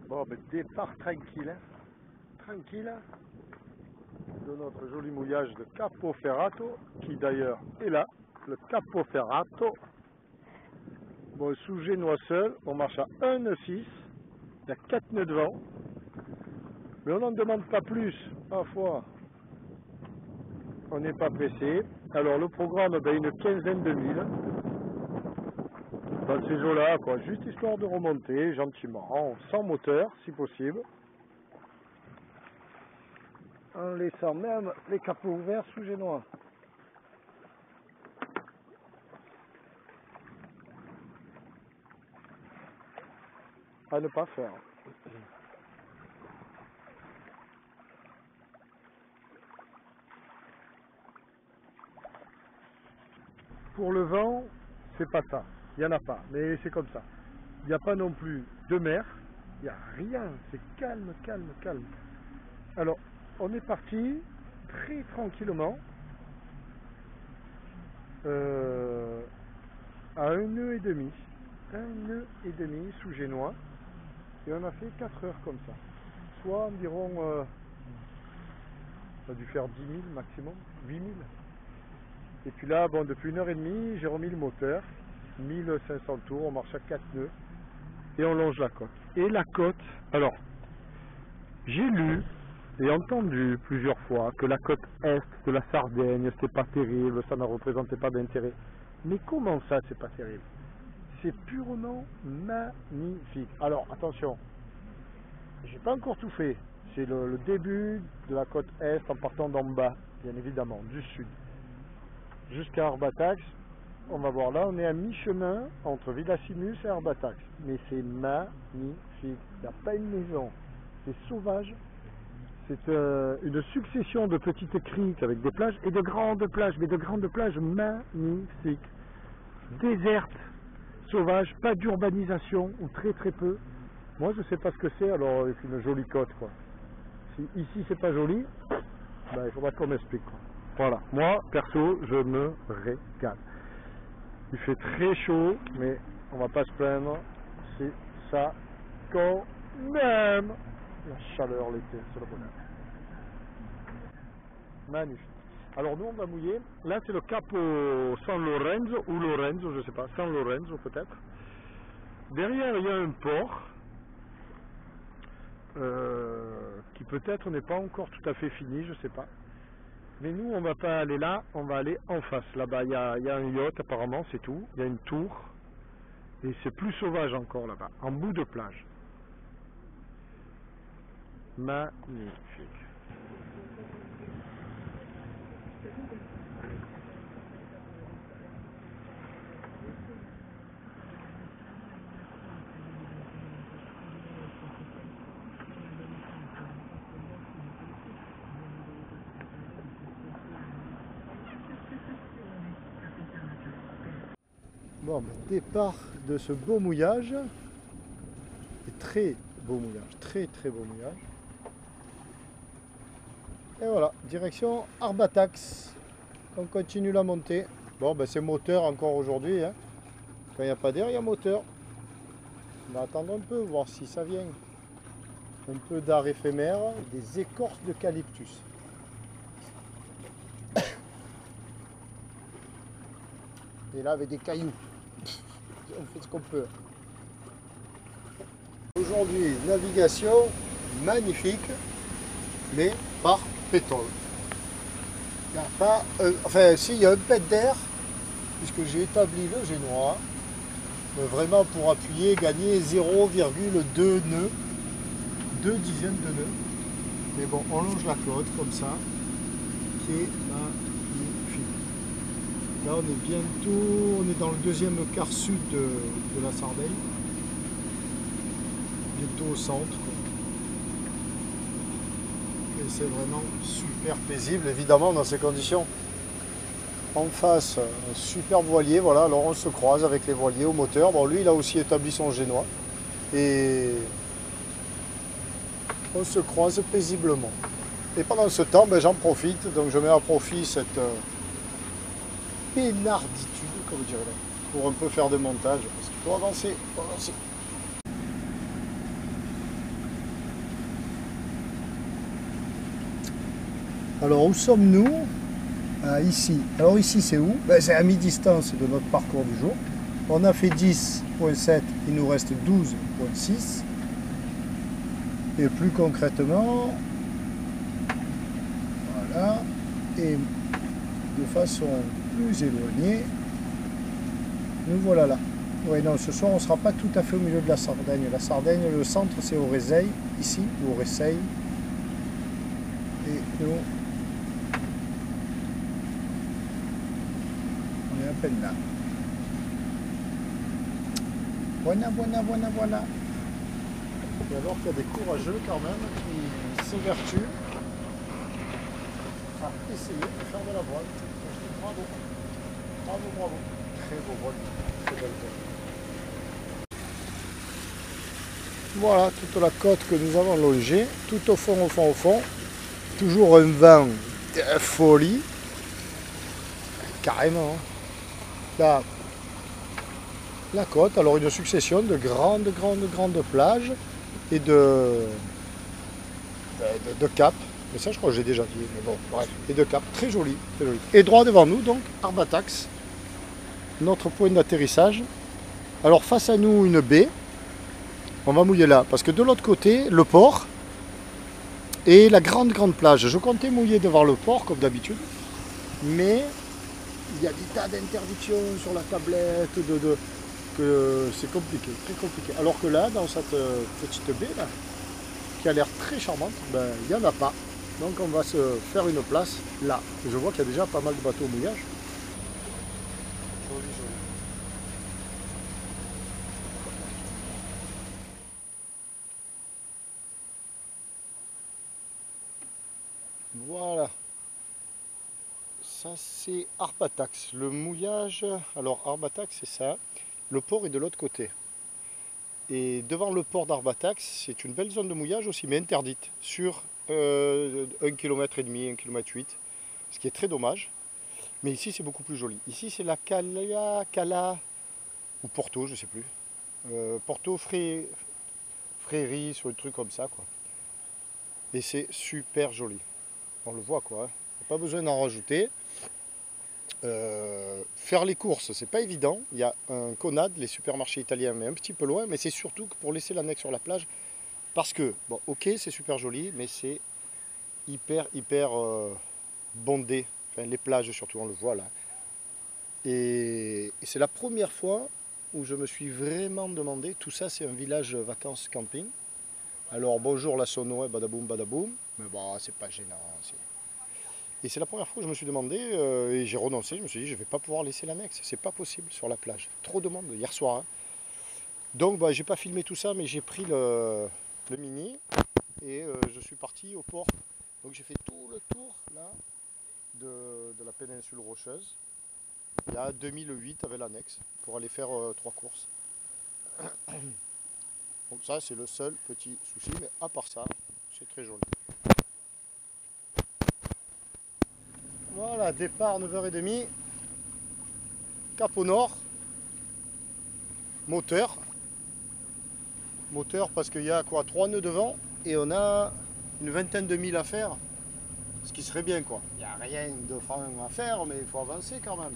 Bon, ben, départ tranquille, hein. Tranquille de notre joli mouillage de Capo Ferrato, qui d'ailleurs est là, le Capo Ferrato. Bon, sous génois seul, on marche à 1 nœud 6, il y a 4 nœuds de vent, mais on n'en demande pas plus, ma foi. On n'est pas pressé. Alors le programme, ben, une quinzaine de milles. Dans ces eaux-là, quoi, juste histoire de remonter gentiment, sans moteur si possible. En laissant même les capots ouverts sous génois. À ne pas faire. Pour le vent, c'est pas ça. Il n'y en a pas, mais c'est comme ça. Il n'y a pas non plus de mer. Il n'y a rien. C'est calme, calme, calme. Alors, on est parti très tranquillement à 1 nœud et demi. 1 nœud et demi sous génois. Et on a fait 4 heures comme ça. Soit environ, on a dû faire 10 000 maximum, 8 000. Et puis là, bon, depuis 1h30, j'ai remis le moteur. 1500 tours, on marche à 4 nœuds. Et on longe la côte. Et la côte, alors, j'ai lu et entendu plusieurs fois que la côte est de la Sardaigne, c'était pas terrible, ça ne représentait pas d'intérêt. Mais comment ça, c'est pas terrible? C'est purement magnifique. Alors, attention, j'ai pas encore tout fait. C'est le début de la côte est en partant d'en bas, bien évidemment, du sud. Jusqu'à Arbatax, on va voir là, on est à mi-chemin entre Villassimus et Arbatax. Mais c'est magnifique. Il n'y a pas une maison. C'est sauvage. C'est une succession de petites criques avec des plages et de grandes plages, mais de grandes plages magnifiques. Désertes, sauvages, pas d'urbanisation, ou très très peu. Moi je sais pas ce que c'est, alors avec une jolie côte quoi. Si ici c'est pas joli, ben, il faudra qu'on m'explique quoi. Voilà, moi perso je me régale. Il fait très chaud, mais on va pas se plaindre, c'est ça quand même. La chaleur l'été, c'est le bonheur. Magnifique. Alors nous on va mouiller. Là c'est le Capo San Lorenzo ou Lorenzo, je sais pas, San Lorenzo peut-être. Derrière il y a un port qui peut-être n'est pas encore tout à fait fini, je sais pas. Mais nous on va pas aller là, on va aller en face. Là-bas il y a un yacht apparemment, c'est tout. Il y a une tour et c'est plus sauvage encore là-bas, en bout de plage. Magnifique. Bon, départ de ce beau mouillage, et très beau mouillage, très très beau mouillage. Et voilà, direction Arbatax. On continue la montée. Bon, ben c'est moteur encore aujourd'hui. Hein. Quand il n'y a pas d'air, il y a moteur. On va attendre un peu, voir si ça vient. Un peu d'art éphémère, des écorces d'eucalyptus. Et là, avec des cailloux. On fait ce qu'on peut. Aujourd'hui, navigation magnifique, mais par pétrole. Il n'y a pas, enfin, si, il y a un pet d'air, puisque j'ai établi le génois, vraiment pour appuyer, gagner 0,2 nœuds, 2 dixièmes de nœuds. Mais bon, on longe la côte comme ça, qui est magnifique. Là, on est bientôt, on est dans le deuxième quart sud de la Sardaigne, bientôt au centre. Quoi. Et c'est vraiment super paisible, évidemment, dans ces conditions. En face, un super voilier, voilà, alors on se croise avec les voiliers au moteur. Bon, lui, il a aussi établi son génois. Et on se croise paisiblement. Et pendant ce temps, ben, j'en profite, donc je mets à profit cette peinarditude, comme je dirais là, pour un peu faire des montages, parce qu'il faut avancer, il faut avancer. Alors où sommes-nous? Ici. Alors ici c'est où? Ben, c'est à mi-distance de notre parcours du jour. On a fait 10.7, il nous reste 12.6. Et plus concrètement, voilà, et de façon plus éloignée, nous voilà là. Oui, non, ce soir on ne sera pas tout à fait au milieu de la Sardaigne. La Sardaigne, le centre c'est au Réseil, ici, ou au Réseil. Et nous, on est à peine là. Voilà, voilà, voilà, voilà. Et alors qu'il y a des courageux quand même qui s'évertuent à essayer de faire de la voile. Donc, je dis bravo, bravo, bravo. Très beau vol, très belle voile. Voilà toute la côte que nous avons longée, tout au fond, au fond, au fond. Toujours un vent de folie. Carrément. Là, la côte, alors une succession de grandes plages et de caps. Mais ça, je crois que j'ai déjà dit. Mais bon, bref. Et de caps. Très joli, très joli. Et droit devant nous, donc, Arbatax. Notre point d'atterrissage. Alors, face à nous, une baie. On va mouiller là. Parce que de l'autre côté, le port et la grande plage. Je comptais mouiller devant le port, comme d'habitude. Mais il y a des tas d'interdictions sur la tablette, que c'est compliqué, très compliqué. Alors que là, dans cette petite baie, là, qui a l'air très charmante, ben, il n'y en a pas. Donc on va se faire une place là. Et je vois qu'il y a déjà pas mal de bateaux au mouillage. Joli, joli. Voilà. Ça c'est Arbatax. Le mouillage, alors Arbatax c'est ça. Le port est de l'autre côté. Et devant le port d'Arbatax, c'est une belle zone de mouillage aussi, mais interdite, sur 1,5 km, 1,8 km, ce qui est très dommage. Mais ici, c'est beaucoup plus joli. Ici, c'est la Cala, ou Porto, je ne sais plus. Porto Fréry, sur un truc comme ça, quoi. Et c'est super joli. On le voit, quoi. Hein. Pas besoin d'en rajouter. Faire les courses, c'est pas évident. Il y a un Conad, les supermarchés italiens, mais un petit peu loin. Mais c'est surtout pour laisser l'annexe sur la plage. Parce que, bon, ok, c'est super joli, mais c'est hyper bondé. Enfin, les plages surtout, on le voit là. Et c'est la première fois où je me suis vraiment demandé, tout ça c'est un village vacances camping. Alors bonjour la sono, badaboum, mais bon, c'est pas gênant. Et c'est la première fois que je me suis demandé, et j'ai renoncé, je me suis dit je vais pas pouvoir laisser l'annexe, c'est pas possible sur la plage. Trop de monde hier soir. Hein. Donc bah, j'ai pas filmé tout ça, mais j'ai pris le mini et je suis parti au port. Donc j'ai fait tout le tour là de la péninsule rocheuse. Il y a 2008 avec l'annexe pour aller faire 3 courses. Donc ça c'est le seul petit souci, mais à part ça, c'est très joli. Voilà, départ 9h30, cap au nord, moteur. Moteur parce qu'il y a quoi, 3 nœuds devant et on a une vingtaine de milles à faire, ce qui serait bien quoi. Il n'y a rien de franc à faire, mais il faut avancer quand même.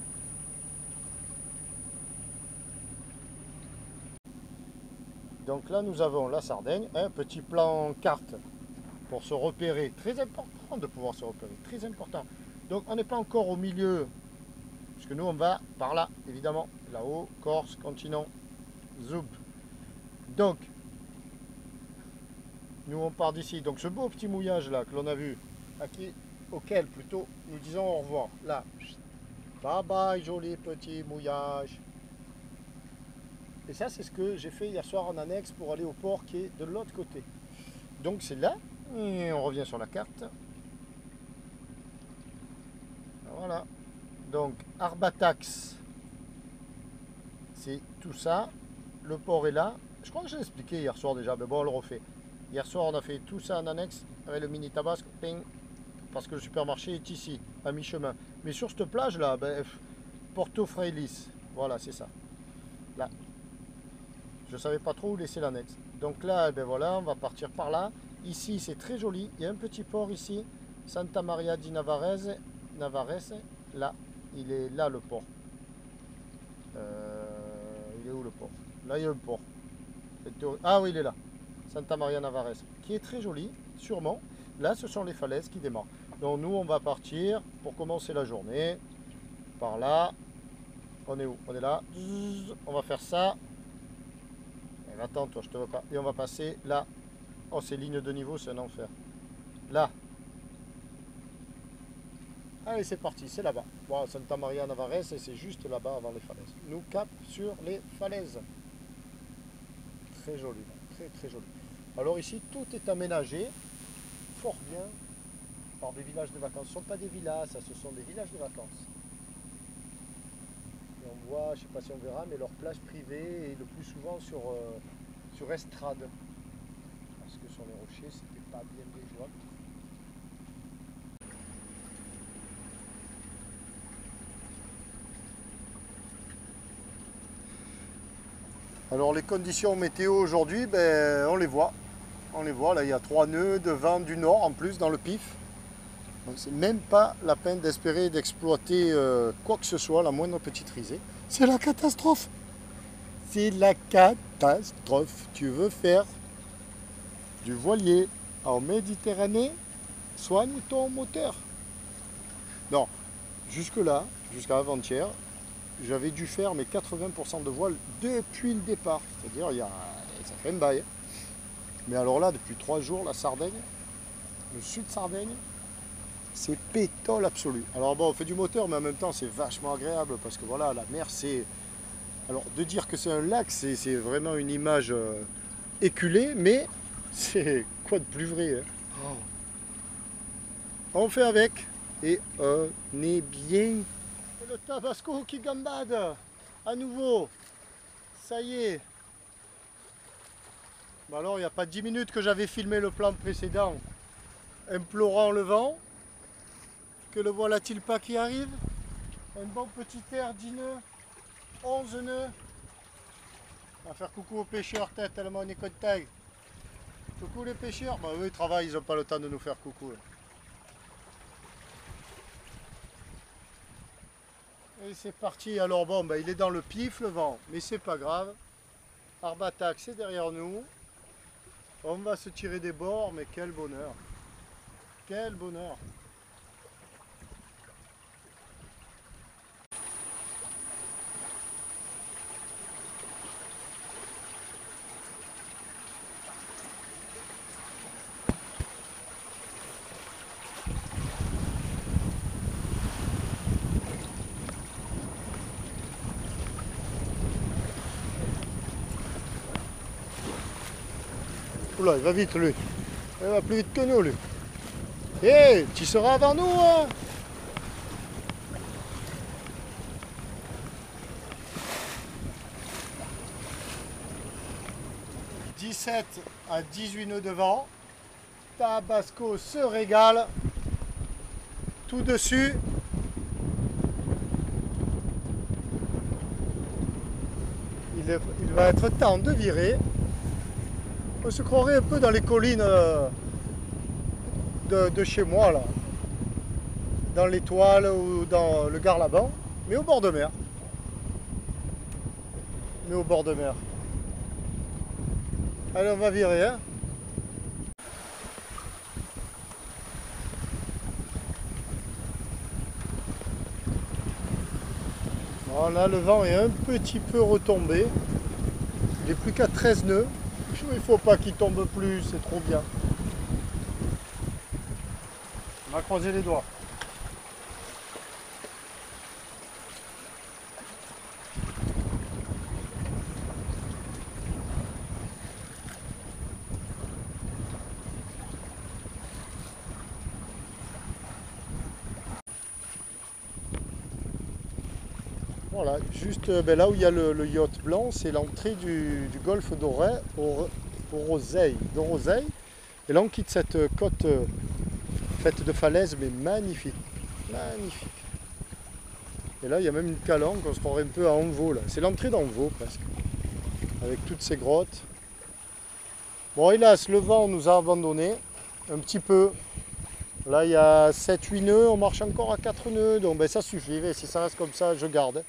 Donc là nous avons la Sardaigne, un petit plan carte pour se repérer, très important de pouvoir se repérer, très important. Donc on n'est pas encore au milieu, puisque nous on va par là, évidemment, là-haut, Corse, continent, Zoub. Donc, nous on part d'ici, donc ce beau petit mouillage là que l'on a vu, auquel plutôt nous disons au revoir, là, bye bye joli petit mouillage. Et ça c'est ce que j'ai fait hier soir en annexe pour aller au port qui est de l'autre côté. Donc c'est là, et on revient sur la carte. Voilà, donc Arbatax, c'est tout ça, le port est là. Je crois que je l'ai expliqué hier soir déjà, mais bon on le refait. Hier soir on a fait tout ça en annexe avec le mini tabasco, ping, parce que le supermarché est ici, à mi-chemin. Mais sur cette plage là, ben, Porto Frailis, voilà c'est ça. Là, je ne savais pas trop où laisser l'annexe. Donc là, ben voilà, on va partir par là. Ici c'est très joli, il y a un petit port ici, Santa Maria di Navarrese, là, il est là le port. Il est où le port? Là il y a un port. Ah oui, il est là. Santa Maria Navarrese, qui est très joli, sûrement. Là, ce sont les falaises qui démarrent. Donc nous, on va partir pour commencer la journée. Par là. On est où? On est là. On va faire ça. Et attends, toi, je te vois pas. Et on va passer là. Oh, ces lignes de niveau, c'est un enfer. Là. Allez, c'est parti, c'est là-bas. Bon, Santa Maria Navarrese, c'est juste là-bas avant les falaises. Nous cap sur les falaises. Très joli, très très joli. Alors ici, tout est aménagé fort bien par des villages de vacances. Ce ne sont pas des villas, ça, ce sont des villages de vacances. Et on voit, je ne sais pas si on verra, mais leur plage privée est le plus souvent sur estrade. Parce que sur les rochers, c'était pas bien jouable. Alors les conditions météo aujourd'hui, ben, on les voit. On les voit, là il y a 3 nœuds de vent du nord en plus dans le pif. Donc c'est même pas la peine d'espérer d'exploiter quoi que ce soit, la moindre petite risée. C'est la catastrophe. C'est la catastrophe. Tu veux faire du voilier en Méditerranée, soigne ton moteur. Non, jusque là, jusqu'à avant-hier, j'avais dû faire mes 80% de voile depuis le départ. C'est-à-dire, ça fait un bail. Mais alors là, depuis 3 jours, la Sardaigne, le sud Sardaigne, c'est pétole absolu. Alors bon, on fait du moteur, mais en même temps, c'est vachement agréable parce que voilà, la mer, c'est... Alors, de dire que c'est un lac, c'est vraiment une image éculée, mais c'est quoi de plus vrai, hein? On fait avec et on est bien. Le Tabasco qui gambade à nouveau. Ça y est. Bon alors, il n'y a pas 10 minutes que j'avais filmé le plan précédent, implorant le vent. Que le voilà-t-il pas qui arrive? Un bon petit air 10 nœuds, 11 nœuds. On va faire coucou aux pêcheurs, tellement on est content. Coucou les pêcheurs. Bah eux ils travaillent, ils n'ont pas le temps de nous faire coucou. Et c'est parti. Alors bon, bah, il est dans le pif le vent, mais c'est pas grave. Arbatax c'est derrière nous. On va se tirer des bords, mais quel bonheur. Quel bonheur. Oula, il va vite lui. Il va plus vite que nous lui. Hé, tu seras avant nous hein? « 17 à 18 nœuds de vent. Tabasco se régale. Tout dessus. Il va être temps de virer. On se croirait un peu dans les collines de chez moi, là. Dans l'Étoile ou dans le Garlaban, mais au bord de mer. Mais au bord de mer. Allez, on va virer, hein. Bon, là, le vent est un petit peu retombé. Il n'est plus qu'à 13 nœuds. Il ne faut pas qu'il tombe plus, c'est trop bien. On va croiser les doigts. Voilà, juste là où il y a le yacht blanc, c'est l'entrée du golfe d'Oroseille. Et là on quitte cette côte faite de falaises, mais magnifique. Magnifique. Et là il y a même une calanque, on se croirait un peu à Anvaux là. C'est l'entrée d'Anvaux presque. Avec toutes ces grottes. Bon hélas, le vent nous a abandonnés un petit peu. Là, il y a 7-8 nœuds, on marche encore à 4 nœuds, donc ben, ça suffit. Et si ça reste comme ça, je garde.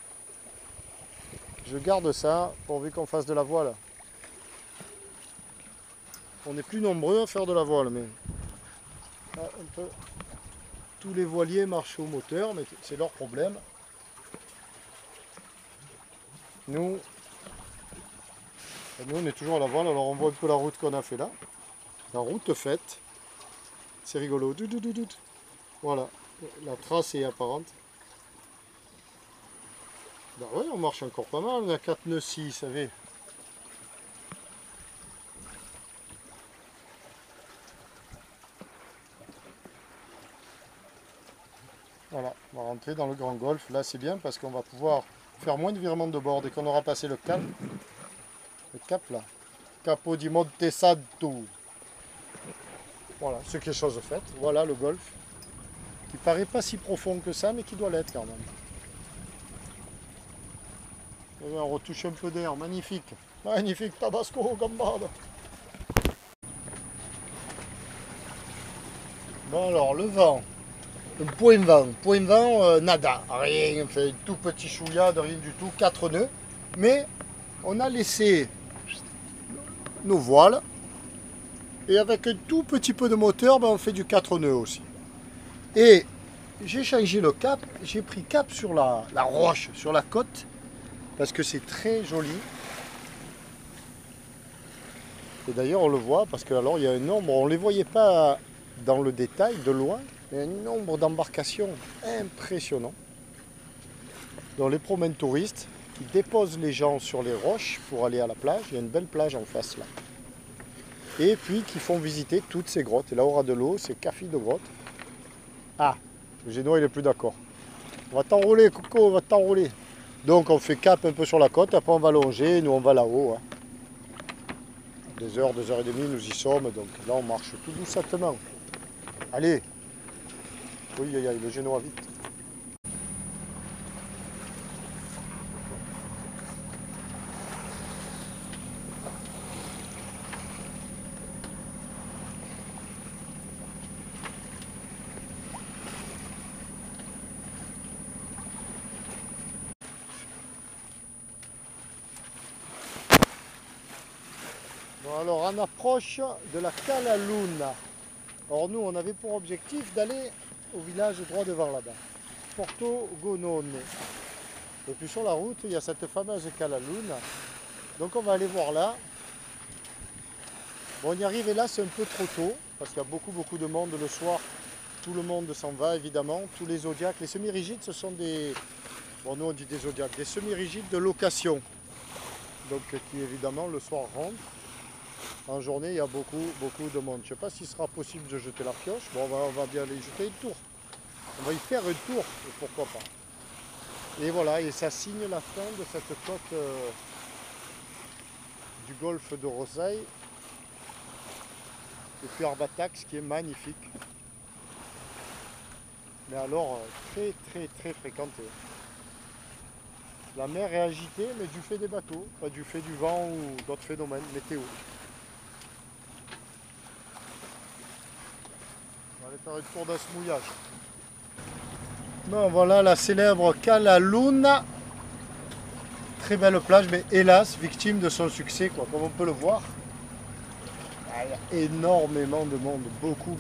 Je garde ça, pourvu qu'on fasse de la voile. On est plus nombreux à faire de la voile, mais là, tous les voiliers marchent au moteur, mais c'est leur problème. Nous, on est toujours à la voile, alors on voit un peu la route qu'on a fait là. La route faite. C'est rigolo. Voilà, la trace est apparente. Ben ouais, on marche encore pas mal, on a 4 nœuds 6, vous savez. Voilà, on va rentrer dans le grand golfe. Là, c'est bien parce qu'on va pouvoir faire moins de virements de bord dès qu'on aura passé le cap. Le cap là. Capo di Monte Santo. Voilà, c'est quelque chose de fait. Voilà le golfe. Qui paraît pas si profond que ça, mais qui doit l'être quand même. Et on retouche un peu d'air. Magnifique. Magnifique Tabasco, gambade. Bon alors, le vent. Un point vent, nada, rien, fait tout petit chouïa de rien du tout, 4 nœuds. Mais on a laissé nos voiles et avec un tout petit peu de moteur, ben, on fait du 4 nœuds aussi. Et j'ai changé le cap, j'ai pris cap sur la roche, sur la côte, parce que c'est très joli. Et d'ailleurs on le voit parce que alors il y a un nombre, on ne les voyait pas dans le détail de loin. Il y a un nombre d'embarcations impressionnant. Dans les promènes touristes qui déposent les gens sur les roches pour aller à la plage. Il y a une belle plage en face là. Et puis qui font visiter toutes ces grottes. Et là, au ras de l'eau, c'est café de grotte. Ah, le génois il est plus d'accord. On va t'enrouler, Coco, on va t'enrouler. Donc on fait cap un peu sur la côte, après on va longer, nous on va là-haut. Hein. 2 heures, 2 heures et demie, nous y sommes. Donc là, on marche tout doucement. Allez! Oui, le génois vite. Bon alors, on approche de la Cala Luna. Alors nous, on avait pour objectif d'aller au village droit devant là-bas, Porto Gonone. Et puis sur la route, il y a cette fameuse Cala Luna. Donc on va aller voir là. Bon, on y arrive et là, c'est un peu trop tôt, parce qu'il y a beaucoup de monde le soir. Tout le monde s'en va, évidemment. Tous les zodiacs. Les semi-rigides, ce sont des... Bon, nous, on dit des zodiacs. Des semi-rigides de location. Donc, qui, évidemment, le soir rentrent. En journée, il y a beaucoup de monde. Je ne sais pas s'il sera possible de jeter la pioche. Bon, on va bien aller jeter une tour. On va y faire une tour, et pourquoi pas. Et voilà, et ça signe la fin de cette côte du golfe de Rosailles. Et puis Arbatax qui est magnifique. Mais alors, très fréquenté. La mer est agitée, mais du fait des bateaux, pas du fait du vent ou d'autres phénomènes météo. On va aller faire une tour d'un smouillage. Bon, voilà la célèbre Cala Luna. Très belle plage, mais hélas, victime de son succès, quoi, comme on peut le voir. Il y a énormément de monde, beaucoup.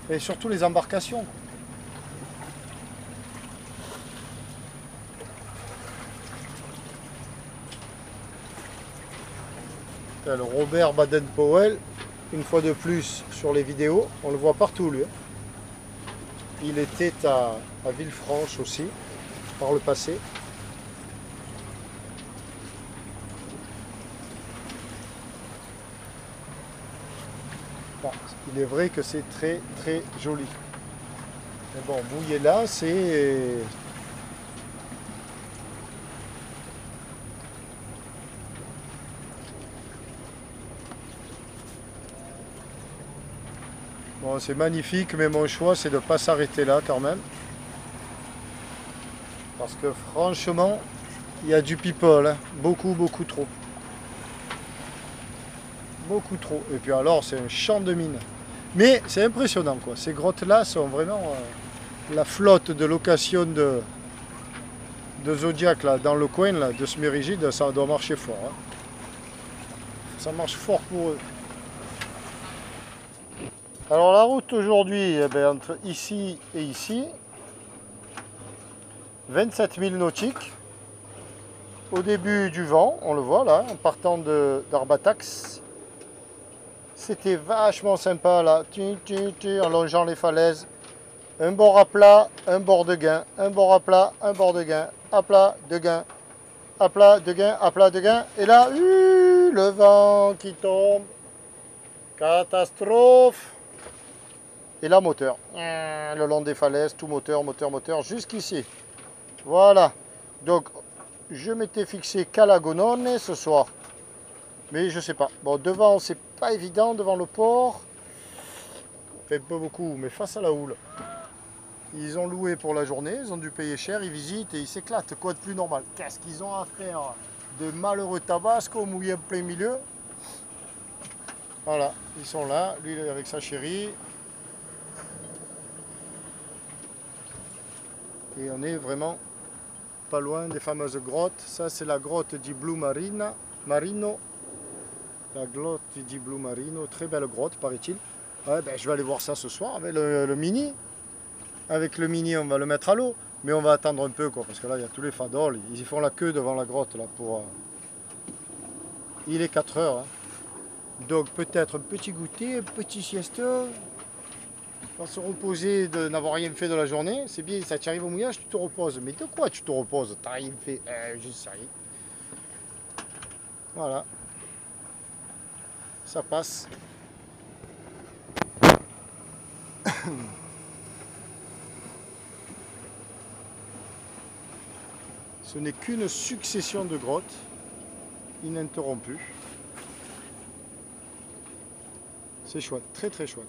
Et surtout les embarcations. Le Robert Baden-Powell, une fois de plus sur les vidéos, on le voit partout lui. Il était à Villefranche aussi, par le passé. Bon, il est vrai que c'est très joli. Mais bon, mouiller là, c'est... Bon, c'est magnifique, mais mon choix, c'est de ne pas s'arrêter là quand même. Parce que franchement, il y a du people, hein. Beaucoup trop. Beaucoup trop. Et puis alors, c'est un champ de mine. Mais c'est impressionnant quoi. Ces grottes-là sont vraiment la flotte de location de Zodiac là, dans le coin là, de Smérigide, ça doit marcher fort. Hein. Ça marche fort pour eux. Alors la route aujourd'hui, eh bien, entre ici et ici, 27 000 nautiques. Au début du vent, on le voit là, en partant d'Arbatax. C'était vachement sympa là, en longeant les falaises. Un bord à plat, un bord de gain, un bord à plat, un bord de gain, à plat, de gain, à plat, de gain, à plat, de gain. Et là, le vent qui tombe. Catastrophe. Et là, moteur. Le long des falaises, tout moteur, moteur, moteur, jusqu'ici. Voilà. Donc, je m'étais fixé Calagonone ce soir. Mais je sais pas. Bon, devant, c'est pas évident, devant le port. Fait pas beaucoup, mais face à la houle. Ils ont loué pour la journée, ils ont dû payer cher, ils visitent et ils s'éclatent. Quoi de plus normal? Qu'est-ce qu'ils ont à faire de malheureux tabasco mouillé en plein milieu? Voilà, ils sont là, lui avec sa chérie. Et on est vraiment pas loin des fameuses grottes. Ça, c'est la grotte di Blu Marino. La grotte di Blu Marino, très belle grotte, paraît-il. Ouais, ben, je vais aller voir ça ce soir avec le Mini. Avec le Mini, on va le mettre à l'eau. Mais on va attendre un peu, quoi, parce que là, il y a tous les fadols. Ils y font la queue devant la grotte, là, pour... Il est 4 heures. Hein. Donc, peut-être un petit goûter, un petit siesta. On va se reposer de n'avoir rien fait de la journée. C'est bien, ça t'arrive au mouillage, tu te reposes. Mais de quoi tu te reposes? T'as rien fait. Je sais rien. Voilà. Ça passe. Ce n'est qu'une succession de grottes ininterrompues. C'est chouette, très très chouette.